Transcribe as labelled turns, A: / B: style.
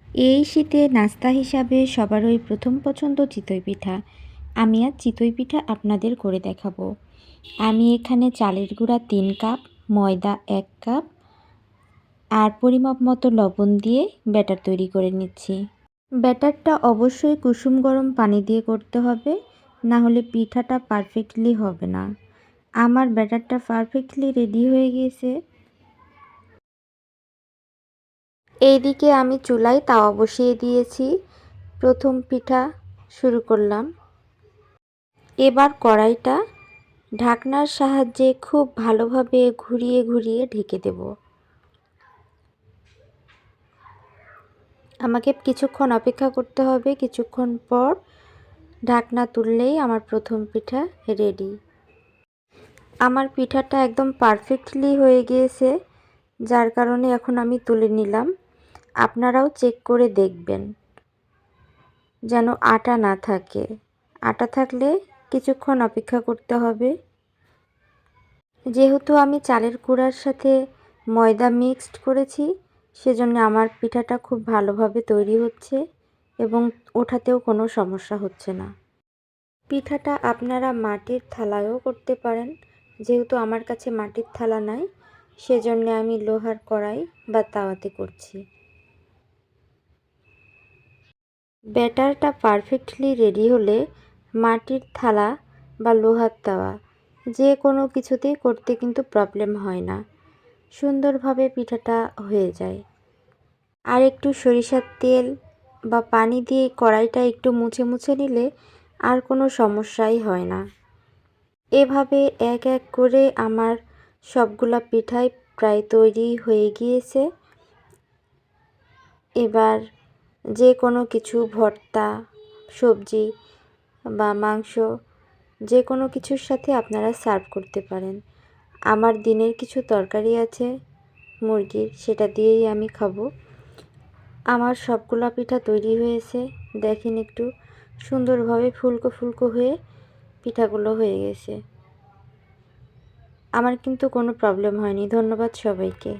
A: এই শীতে নাস্তা হিসাবে সবারই প্রথম পছন্দ চিতই পিঠা। আমি আজ চিতই পিঠা আপনাদের করে দেখাবো। আমি এখানে চালের গুঁড়া 3 কাপ, ময়দা 1 কাপ আর পরিমাপ মতো লবণ দিয়ে ব্যাটার তৈরি করে নিচ্ছি। ব্যাটারটা অবশ্যই কুসুম গরম পানি দিয়ে করতে হবে, না হলে পিঠাটা পারফেক্টলি হবে না। আমার ব্যাটারটা পারফেক্টলি রেডি হয়ে গিয়েছে। এইদিকে আমি চুলায় তাওয়া বসিয়ে দিয়েছি। প্রথম পিঠা শুরু করলাম। এবার কড়াইটা ঢাকনার সাহায্যে খুব ভালোভাবে ঘুরিয়ে ঘুরিয়ে ঢেকে দেব। আমাকে কিছুক্ষণ অপেক্ষা করতে হবে। কিছুক্ষণ পর ঢাকনা তুললেই আমার প্রথম পিঠা রেডি। আমার পিঠাটা একদম পারফেক্টলি হয়ে গিয়েছে, যার কারণে এখন আমি তুলে নিলাম। আপনারাও চেক করে দেখবেন যেন আটা না থাকে। আটা থাকলে কিছুক্ষণ অপেক্ষা করতে হবে। যেহেতু আমি চালের গুঁড়ার সাথে ময়দা মিক্সড করেছি, সেজন্য আমার পিঠাটা খুব ভালোভাবে তৈরি হচ্ছে এবং ওঠাতেও কোনো সমস্যা হচ্ছে না। পিঠাটা আপনারা মাটির থালায়ও করতে পারেন। যেহেতু আমার কাছে মাটির থালা নাই, সেজন্য আমি লোহার কড়াই বা তাওয়াতে করছি। ব্যাটারটা পারফেক্টলি রেডি হলে মাটির থালা বা লোহার তাওয়া যে কোনো কিছুতেই করতে কিন্তু প্রবলেম হয় না, সুন্দরভাবে পিঠাটা হয়ে যায়। আর একটু সরিষার তেল বা পানি দিয়ে কড়াইটা একটু মুছে মুছে নিলে আর কোনো সমস্যাই হয় না। এভাবে এক এক করে আমার সবগুলা পিঠাই প্রায় তৈরি হয়ে গিয়েছে। এবার যে কোনো কিছু ভর্তা, সবজি বা মাংস যে কোনো কিছুর সাথে আপনারা সার্ভ করতে পারেন। আমার দিনের কিছু তরকারি আছে মুরগির, সেটা দিয়েই আমি খাবো। আমার সবগুলা পিঠা তৈরি হয়েছে। দেখেন একটু সুন্দরভাবে ফুলকো ফুলকো হয়ে পিঠাগুলো হয়ে গেছে। আমার কিন্তু কোনো প্রবলেম হয়নি। ধন্যবাদ সবাইকে।